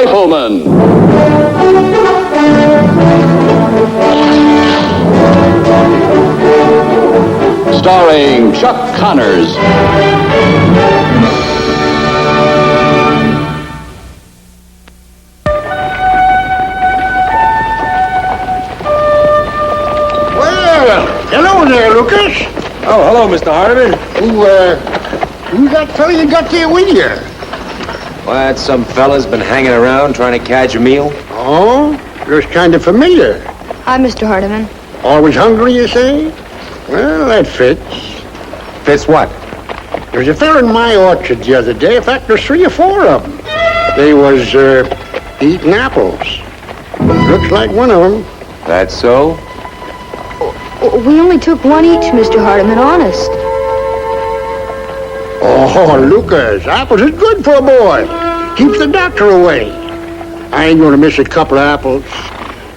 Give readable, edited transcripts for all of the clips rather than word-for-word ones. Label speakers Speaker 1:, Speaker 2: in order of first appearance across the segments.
Speaker 1: Rifleman. Starring Chuck Connors.
Speaker 2: Well, hello there, Lucas.
Speaker 3: Oh, hello, Mr. Hardiman.
Speaker 2: Who's that fellow you got there with you?
Speaker 3: What, some fella's been hanging around trying to catch a meal?
Speaker 2: Oh, looks kind of familiar.
Speaker 4: Hi, Mr. Hardiman.
Speaker 2: Always hungry, you say? Well, that fits.
Speaker 3: Fits what?
Speaker 2: There was a fella in my orchard the other day. In fact, there's 3 or 4 of them. They was eating apples. Looks like one of them.
Speaker 3: That's so?
Speaker 4: We only took one each, Mr. Hardiman, honest.
Speaker 2: Oh, Lucas, apples is good for a boy. Keeps the doctor away. I ain't gonna miss a couple of apples.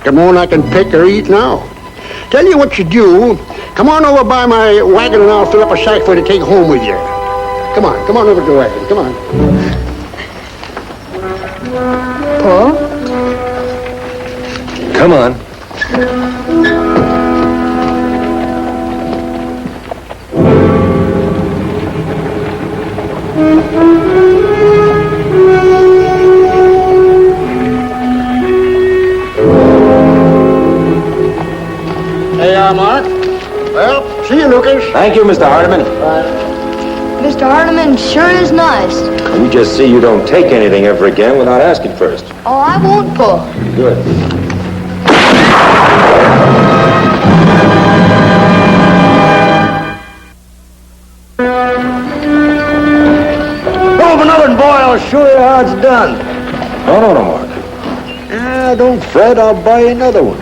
Speaker 2: Come on, I can pick or eat now. Tell you what you do. Come on over by my wagon and I'll fill up a sack for you to take home with you. Come on over to the wagon. Come on.
Speaker 4: Paul?
Speaker 3: Come on.
Speaker 2: Hey, Mark. Well, see you, Lucas.
Speaker 3: Thank you, Mr. Hardiman.
Speaker 4: Mr. Hardiman sure is nice.
Speaker 3: We just see you don't take anything ever again without asking first.
Speaker 4: Oh, I won't, Paul.
Speaker 3: Good.
Speaker 5: Move another one, boy. I'll show you how it's done.
Speaker 3: No, Mark.
Speaker 5: Don't fret. I'll buy you another one.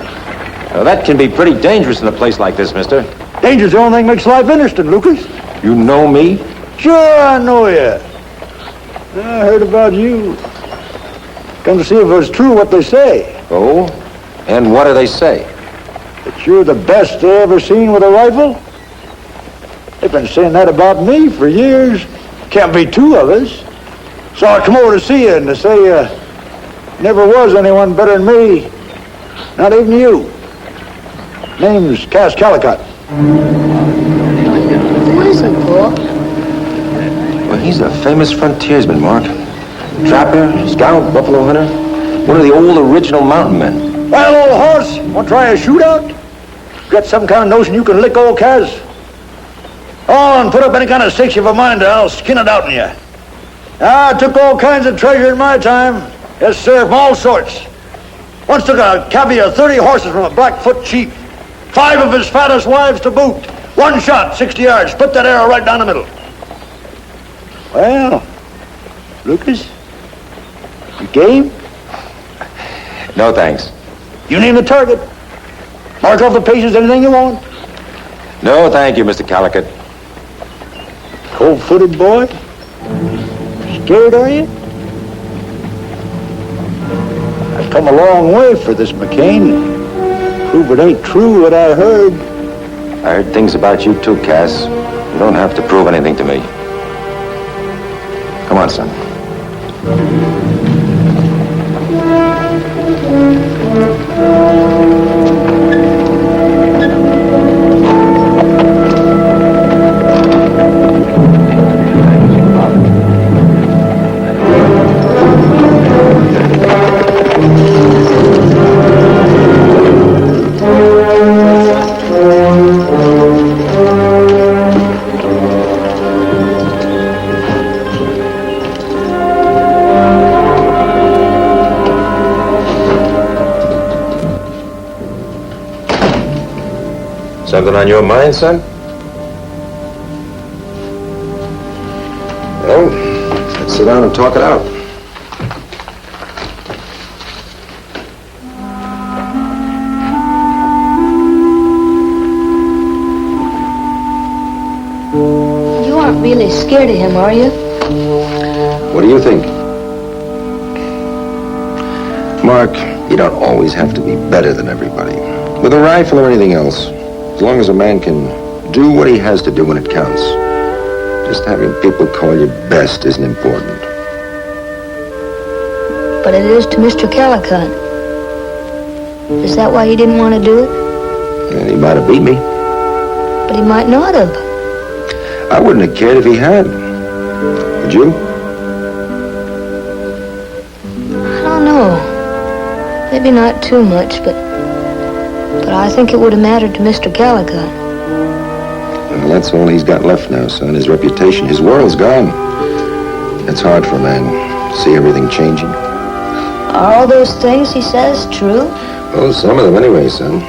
Speaker 3: Now, that can be pretty dangerous in a place like this, mister.
Speaker 5: Danger's the only thing makes life interesting, Lucas.
Speaker 3: You know me?
Speaker 5: Sure, I know you. I heard about you. Come to see if it's true what they say.
Speaker 3: Oh? And what do they say?
Speaker 5: That you're the best they ever seen with a rifle. They've been saying that about me for years. Can't be 2 of us. So I come over to see you and to say never was anyone better than me. Not even you. Name's Cass Callicut.
Speaker 4: Who is he, Paul?
Speaker 3: Well, he's a famous frontiersman, Mark. Trapper, scout, buffalo hunter. One of the old original mountain men.
Speaker 5: Well, old horse, want to try a shootout? Got some kind of notion you can lick old Cass? Oh, and put up any kind of stakes you've a mind to, I'll skin it out in you. I took all kinds of treasure in my time. Yes, sir, from all sorts. Once took a covey of 30 horses from a Blackfoot chief. 5 of his fattest wives to boot. 1 shot, 60 yards. Split that arrow right down the middle. Well, Lucas, you game?
Speaker 3: No, thanks.
Speaker 5: You name the target. Mark off the pages, anything you want.
Speaker 3: No, thank you, Mr. Callicut.
Speaker 5: Cold-footed boy? Scared, are you? I've come a long way for this, McCain. Prove it ain't true what I heard.
Speaker 3: I heard things about you too, Cass. You don't have to prove anything to me. Come on, son. Something on your mind, son? Well, let's sit down and talk it out.
Speaker 4: You aren't really scared of him, are you?
Speaker 3: What do you think? Mark, you don't always have to be better than everybody. With a rifle or anything else, as long as a man can do what he has to do when it counts. Just having people call you best isn't important.
Speaker 4: but it is to Mr. Callicott. Is that why he didn't want to do it?
Speaker 3: And he might have beat me.
Speaker 4: But he might not have.
Speaker 3: I wouldn't have cared if he had. Would you?
Speaker 4: I don't know. Maybe not too much, but I think it would have mattered to Mr. Callicott.
Speaker 3: Well, that's all he's got left now, son. His reputation. His world's gone. It's hard for a man to see everything changing.
Speaker 4: Are all those things he says true?
Speaker 3: Well, some of them anyway, son.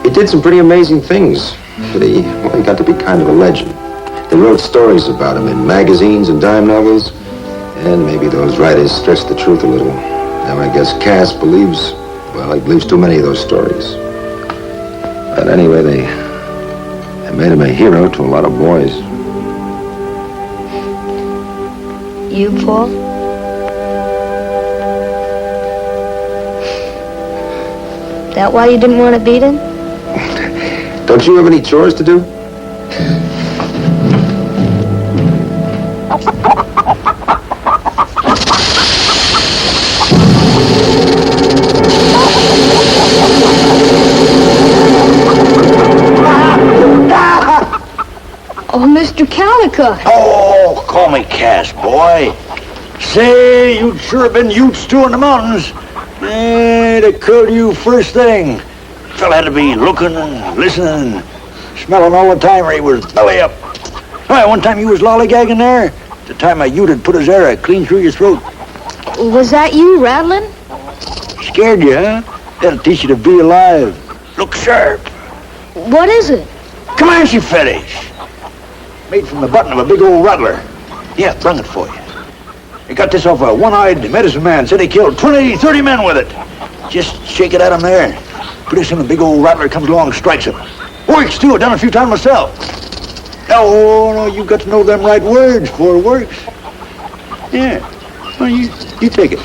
Speaker 3: He did some pretty amazing things, but he got to be kind of a legend. They wrote stories about him in magazines and dime novels, and maybe those writers stretched the truth a little. Now, I guess Cass believes too many of those stories. But anyway, they made him a hero to a lot of boys.
Speaker 4: You, Paul? That why you didn't want to beat him?
Speaker 3: Don't you have any chores to do?
Speaker 4: Oh, Mr. Callicott.
Speaker 5: Oh, call me Cass, boy. Say, you'd sure have been Utes too in the mountains. They'd have killed you first thing. Fella had to be looking and listening and smelling all the time, or he was belly up. Why, one time you was lollygagging there. The time a Ute had put his arrow clean through your throat.
Speaker 4: Was that you, Rattling?
Speaker 5: Scared you, huh? That'll teach you to be alive. Look sharp.
Speaker 4: What is it?
Speaker 5: Comanche fetish. Made from the button of a big old rattler. Yeah, bring it for you. He got this off a one-eyed medicine man. Said he killed 20, 30 men with it. Just shake it at him there. Pretty soon a big old rattler comes along and strikes him. Works, too. I've done it a few times myself. No, you've got to know them right words before it works. Yeah. Well, you take it.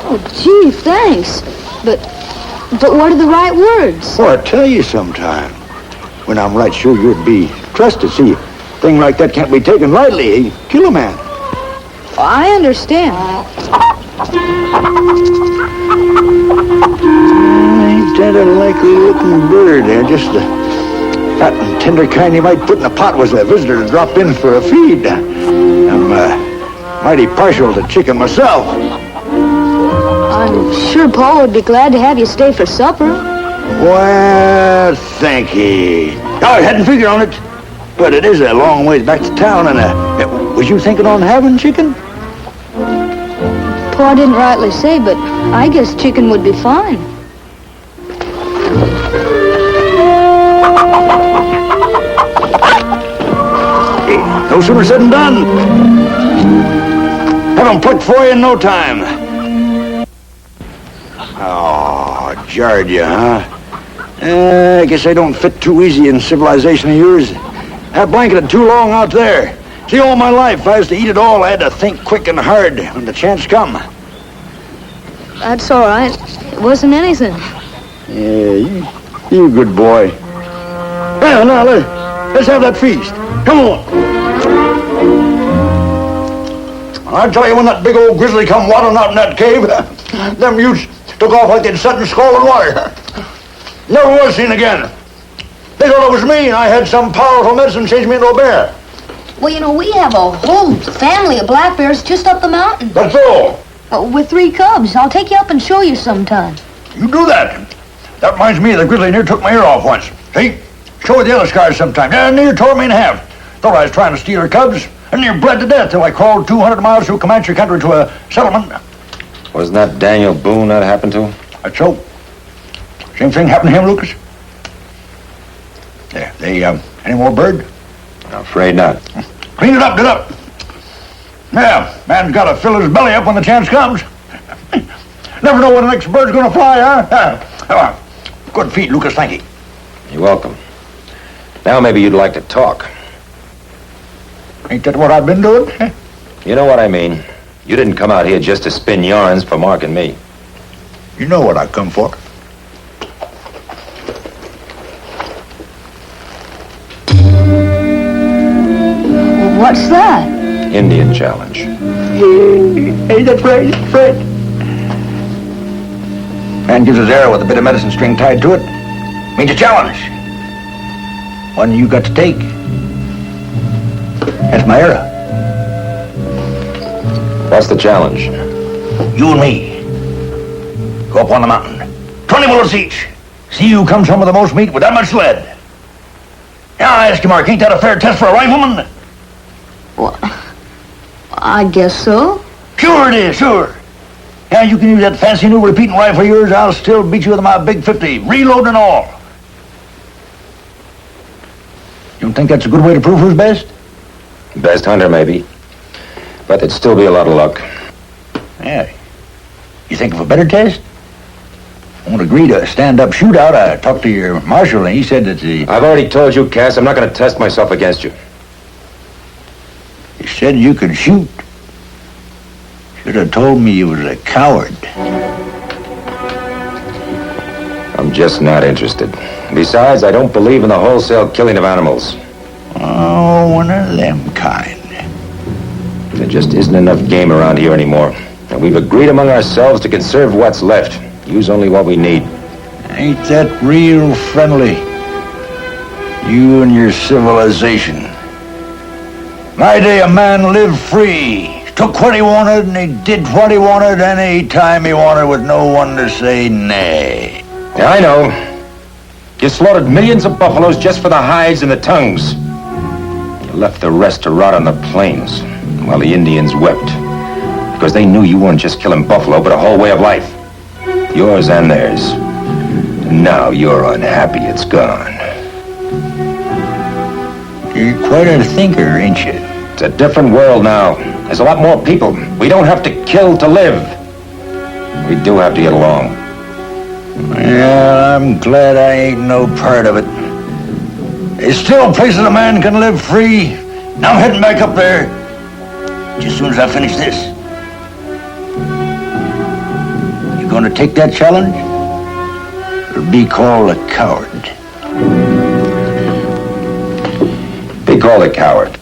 Speaker 4: Oh, gee, thanks. But what are the right words?
Speaker 5: Well, I'll tell you sometime. When I'm right sure you'd be trusted. See, a thing like that can't be taken lightly. He'd kill a man.
Speaker 4: I understand.
Speaker 5: Ain't that a likely-looking bird there? Just the fat and tender kind you might put in a pot was a visitor to drop in for a feed. I'm mighty partial to chicken myself.
Speaker 4: I'm sure Paul would be glad to have you stay for supper.
Speaker 5: Well, thank you. I hadn't figured on it, but it is a long ways back to town, and was you thinking on having chicken?
Speaker 4: Paul didn't rightly say, but I guess chicken would be fine.
Speaker 5: Hey, no sooner said than done. Have them plucked for you in no time. Oh, jarred you, huh? I guess I don't fit too easy in civilization of yours. That blanketed too long out there. See, all my life, if I was to eat it all, I had to think quick and hard when the chance come.
Speaker 4: That's all right. It wasn't anything.
Speaker 5: Yeah, you good boy. Well, now, let's have that feast. Come on. I'll tell you, when that big old grizzly come waddling out in that cave, them Utes took off like they'd set in scalding water. Never was seen again. They thought it was me, and I had some powerful medicine change me into a bear.
Speaker 4: Well, you know, we have a whole family of black bears just up the mountain.
Speaker 5: That's all.
Speaker 4: With 3 cubs. I'll take you up and show you sometime.
Speaker 5: You do that. That reminds me of the grizzly near took my ear off once. See? Show you the other scars sometime. Yeah, near tore me in half. Thought I was trying to steal her cubs, and near bled to death till I crawled 200 miles through Comanche country to a settlement.
Speaker 3: Wasn't that Daniel Boone that happened to?
Speaker 5: That's so. Same thing happened to him, Lucas? Yeah, any more bird?
Speaker 3: I'm afraid not.
Speaker 5: Clean it up, get up. Yeah, man's got to fill his belly up when the chance comes. Never know when the next bird's going to fly, huh? Good feed, Lucas, thank you.
Speaker 3: You're welcome. Now maybe you'd like to talk.
Speaker 5: Ain't that what I've been doing?
Speaker 3: You know what I mean. You didn't come out here just to spin yarns for Mark and me.
Speaker 5: You know what I come for.
Speaker 4: What's that?
Speaker 3: Indian challenge.
Speaker 5: Hey, that's right, that's right. Man gives his arrow with a bit of medicine string tied to it. Means a challenge. One you got to take. That's my arrow.
Speaker 3: What's the challenge?
Speaker 5: You and me. Go up on the mountain. 20 bullets each. See who comes home with the most meat with that much lead. Now, I ask you, Mark, ain't that a fair test for a rifleman?
Speaker 4: Well, I guess so.
Speaker 5: Sure it is, sure. Yeah, you can use that fancy new repeating rifle of yours. I'll still beat you with my big 50, reload and all. You don't think that's a good way to prove who's best?
Speaker 3: Best hunter, maybe. But there'd still be a lot of luck.
Speaker 5: Yeah. You think of a better test? I won't agree to a stand-up shootout. I talked to your marshal, and he said that the...
Speaker 3: I've already told you, Cass, I'm not going to test myself against you.
Speaker 5: He said you could shoot. Should have told me you was a coward.
Speaker 3: I'm just not interested. Besides, I don't believe in the wholesale killing of animals.
Speaker 5: Oh, one of them kind.
Speaker 3: There just isn't enough game around here anymore. And we've agreed among ourselves to conserve what's left. Use only what we need.
Speaker 5: Ain't that real friendly? You and your civilization. My day, a man lived free. Took what he wanted, and he did what he wanted any time he wanted with no one to say nay.
Speaker 3: Yeah, I know. You slaughtered millions of buffaloes just for the hides and the tongues. You left the rest to rot on the plains while the Indians wept. Because they knew you weren't just killing buffalo, but a whole way of life. Yours and theirs. And now you're unhappy it's gone.
Speaker 5: You're quite a thinker, ain't you?
Speaker 3: It's a different world now. There's a lot more people. We don't have to kill to live. We do have to get along.
Speaker 5: Well, I'm glad I ain't no part of it. There's still places a man can live free. Now I'm heading back up there. Just as soon as I finish this. You gonna take that challenge? Or be called a coward?
Speaker 3: Be called a coward.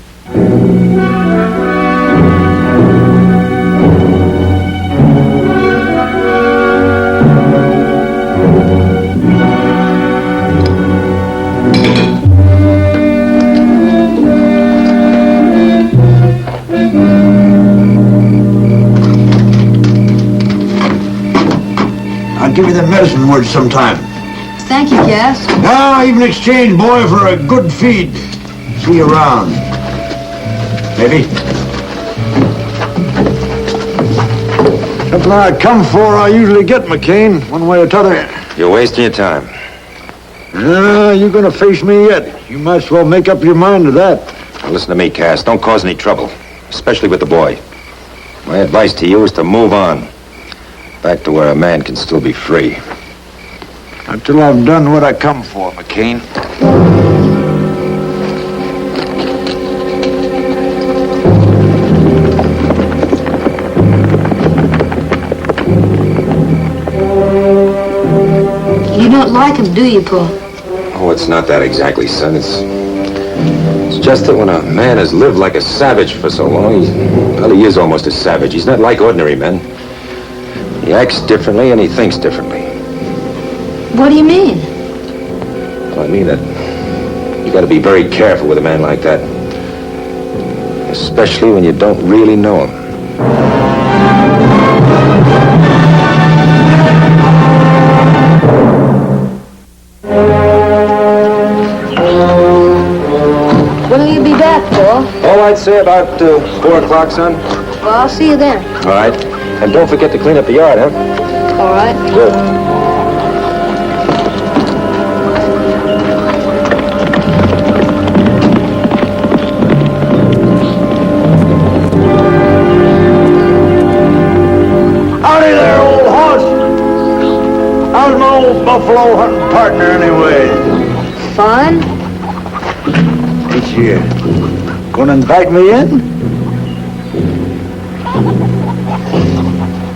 Speaker 5: I'll give you the medicine word sometime.
Speaker 4: Thank you, Cass.
Speaker 5: Now, even exchange, boy, for a good feed. See you around. Maybe. Something I come for, I usually get, McCain, one way or t'other.
Speaker 3: You're wasting your time.
Speaker 5: You're gonna face me yet. You might as well make up your mind to that.
Speaker 3: Now listen to me, Cass. Don't cause any trouble, especially with the boy. My advice to you is to move on. Back to where a man can still be free.
Speaker 5: Until I've done what I come for, McCain.
Speaker 4: You don't like him, do you, Paul?
Speaker 3: Oh, it's not that exactly, son. It's just that when a man has lived like a savage for so long, he is almost a savage. He's not like ordinary men. He acts differently and he thinks differently.
Speaker 4: What do you mean?
Speaker 3: Well, I mean that you got to be very careful with a man like that. Especially when you don't really know him.
Speaker 4: When will you be back, Paul?
Speaker 3: Oh, I'd say about 4 o'clock, son.
Speaker 4: Well, I'll see you then.
Speaker 3: All right. And don't forget to clean up the yard, huh?
Speaker 4: All right.
Speaker 3: Good.
Speaker 5: Howdy there, old horse. How's my old buffalo hunting partner, anyway?
Speaker 4: Fine.
Speaker 5: Ain't you gonna invite me in?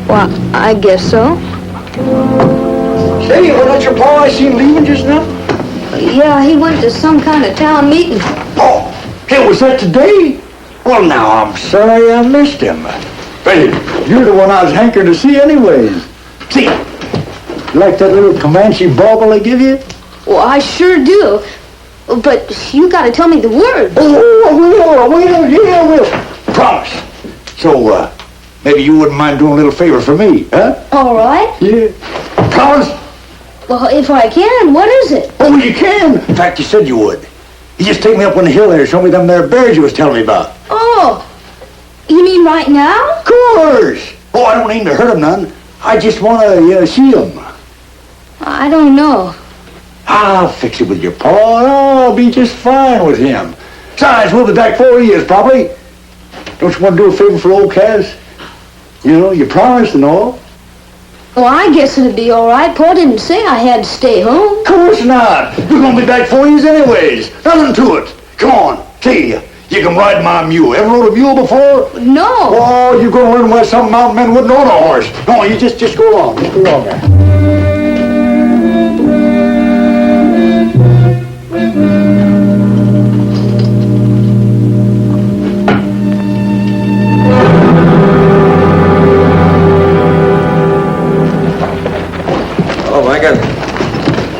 Speaker 4: Well, I guess so.
Speaker 5: Say, was that your pa I seen leaving just now?
Speaker 4: Yeah, he went to some kind of town meeting.
Speaker 5: Oh, hey, was that today? Well, now, I'm sorry I missed him. Hey, you're the one I was hankering to see anyways. See, you like that little Comanche bauble I give you?
Speaker 4: Well, I sure do. But you gotta tell me the words.
Speaker 5: Oh, I will. Promise. So, maybe you wouldn't mind doing a little favor for me, huh?
Speaker 4: All right.
Speaker 5: Yeah. Promise?
Speaker 4: Well, if I can, what is it?
Speaker 5: Oh, you can. In fact, you said you would. You just take me up on the hill there and show me them there bears you was telling me about.
Speaker 4: Oh, you mean right now?
Speaker 5: Of course. Oh, I don't aim to hurt them none. I just want to see them.
Speaker 4: I don't know.
Speaker 5: I'll fix it with your pa. I'll be just fine with him. Besides, we'll be back 4 years, probably. Don't you want to do a favor for old Kaz? You know, you promised and all.
Speaker 4: Well, I guess it'd be all right. Pa didn't say I had to stay home.
Speaker 5: Of course not. We're going to be back 4 years anyways. Nothing to it. Come on. See, you can ride my mule. Ever rode a mule before?
Speaker 4: No.
Speaker 5: Oh, you're going to learn why some mountain men wouldn't own a horse. No, you just go along. Just go along there.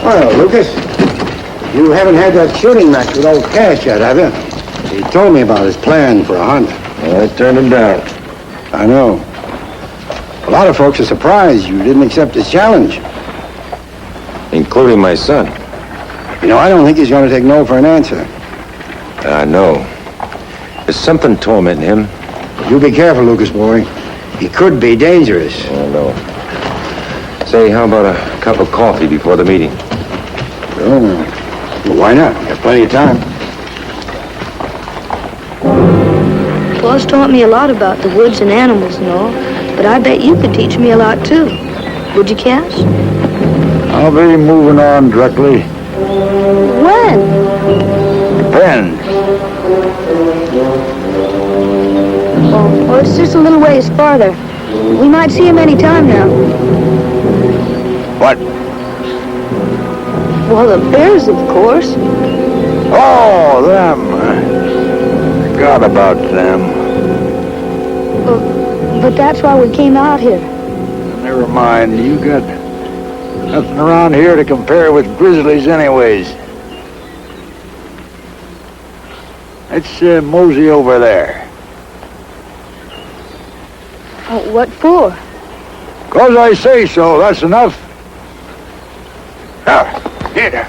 Speaker 2: Well, Lucas, you haven't had that shooting match with old Cash yet, have you? He told me about his plan for a hunt.
Speaker 3: I turned him down.
Speaker 2: I know. A lot of folks are surprised you didn't accept his challenge.
Speaker 3: Including my son.
Speaker 2: You know, I don't think he's going to take no for an answer.
Speaker 3: I know. There's something tormenting him.
Speaker 2: You be careful, Lucas, boy. He could be dangerous.
Speaker 3: I know. Say, how about a cup of coffee before the meeting?
Speaker 2: Oh, well, why not? We got plenty of time.
Speaker 4: Pa's taught me a lot about the woods and animals and all, but I bet you could teach me a lot, too. Would you, Cass?
Speaker 5: I'll be moving on directly.
Speaker 4: When?
Speaker 5: Depends.
Speaker 4: Oh, it's just a little ways farther. We might see him any time now.
Speaker 5: What?
Speaker 4: Well, the bears, of course.
Speaker 5: Oh, them. Forgot about them.
Speaker 4: But that's why we came out here.
Speaker 5: Never mind. You got nothing around here to compare with grizzlies anyways. Let's mosey over there.
Speaker 4: What for?
Speaker 5: 'Cause I say so, that's enough. Now, here.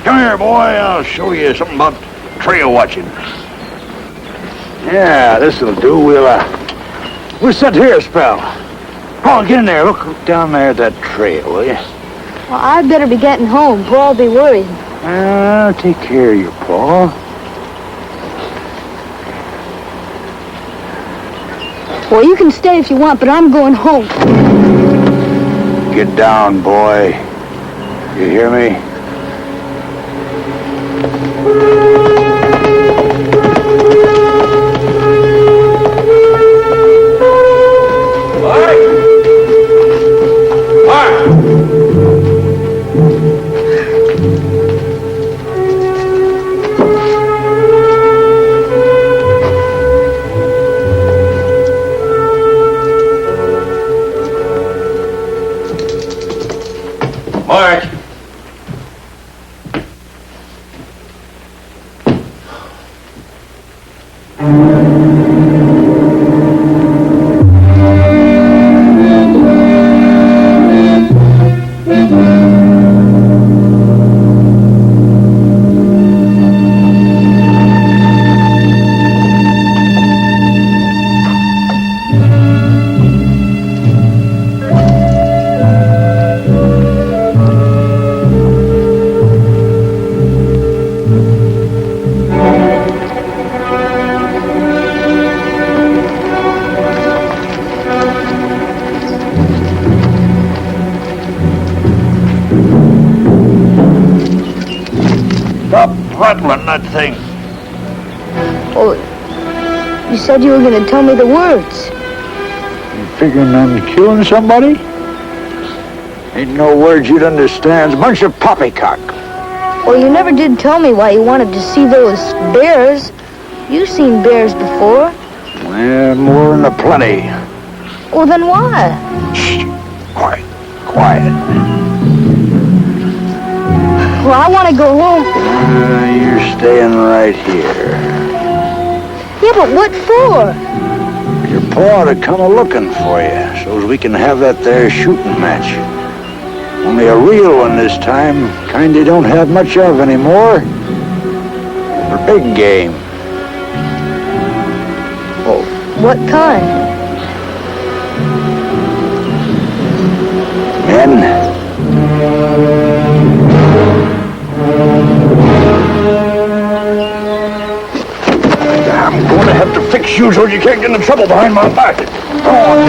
Speaker 5: Come here, boy. I'll show you something about trail watching. Yeah, this'll do. We'll sit here a spell. Come on, get in there. Look down there at that trail, will you?
Speaker 4: Well, I'd better be getting home. Pa'll be worried.
Speaker 5: Well, take care of your paw.
Speaker 4: Well, you can stay if you want, but I'm going home.
Speaker 5: Get down, boy. You hear me?
Speaker 3: Mark!
Speaker 5: Stop rattling that thing.
Speaker 4: Oh, you said you were going to tell me the words.
Speaker 5: You figuring on killing somebody? Ain't no words you'd understand. It's a bunch of poppycock.
Speaker 4: Well, you never did tell me why you wanted to see those bears. You've seen bears before.
Speaker 5: Well, more than aplenty.
Speaker 4: Well, then why?
Speaker 5: Shh. Quiet.
Speaker 4: Well, I want to go home.
Speaker 5: You're staying right here.
Speaker 4: Yeah, but what for?
Speaker 5: Your pa ought to come a-looking for you, so's we can have that there shooting match. Only a real one this time, kind they don't have much of anymore. For big game.
Speaker 4: Well, what kind?
Speaker 5: Men. I'm going to have to fix you so you can't get into trouble behind my back. Go on.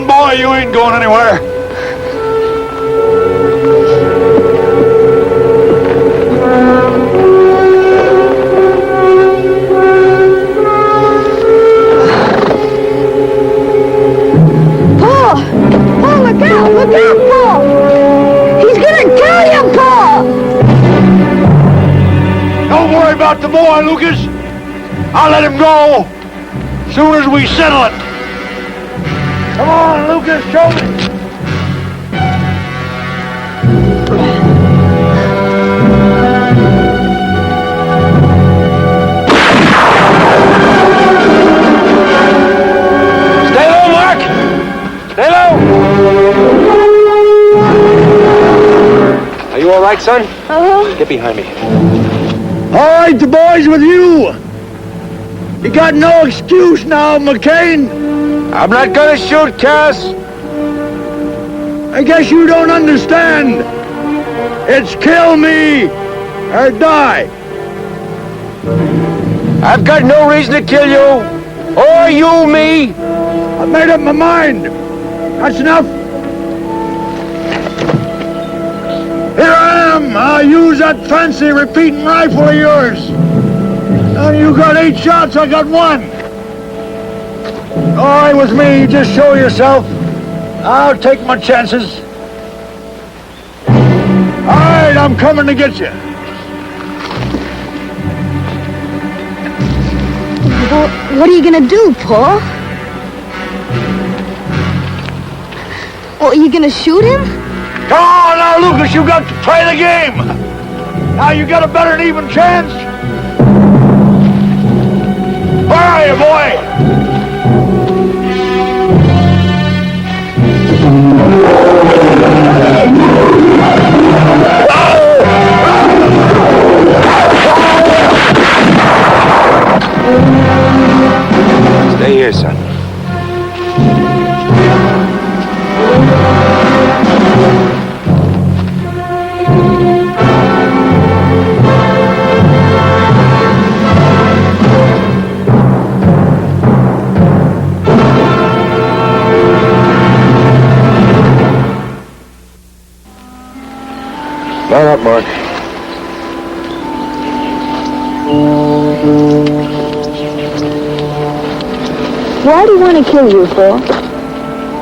Speaker 5: Boy, you ain't going anywhere.
Speaker 4: Paul! Paul, look out! Look out, Paul! He's gonna kill you, Paul!
Speaker 5: Don't worry about the boy, Lucas. I'll let him go soon as we settle it. Come on, Lucas, show me. Stay low, Mark. Stay low.
Speaker 6: Are you all right, son?
Speaker 4: Uh-huh.
Speaker 6: Get behind me.
Speaker 5: All right, the boy's with you. You got no excuse now, McCain.
Speaker 6: I'm not gonna shoot, Cass.
Speaker 5: I guess you don't understand. It's kill me or die.
Speaker 6: I've got no reason to kill you. Or you me.
Speaker 5: I've made up my mind. That's enough. Here I am. I'll use that fancy repeating rifle of yours. Now you got 8 shots, I got 1. All right with me, just show yourself. I'll take my chances. All right, I'm coming to get you.
Speaker 4: Well, what are you gonna do, Paul? Well, are you gonna shoot him?
Speaker 5: Come on now, Lucas, you got to play the game. Now you got a better than even chance. Where are you, boy?
Speaker 6: Stay here, son. Line up, Mark.
Speaker 4: Why do you want to kill you, Paul?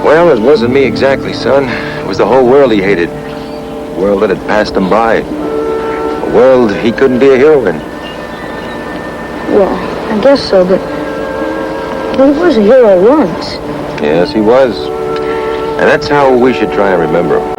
Speaker 3: Well, it wasn't me exactly, son. It was the whole world he hated. The world that had passed him by. A world he couldn't be a hero in.
Speaker 4: Well, I guess so, but he was a hero once.
Speaker 3: Yes, he was. And that's how we should try and remember him.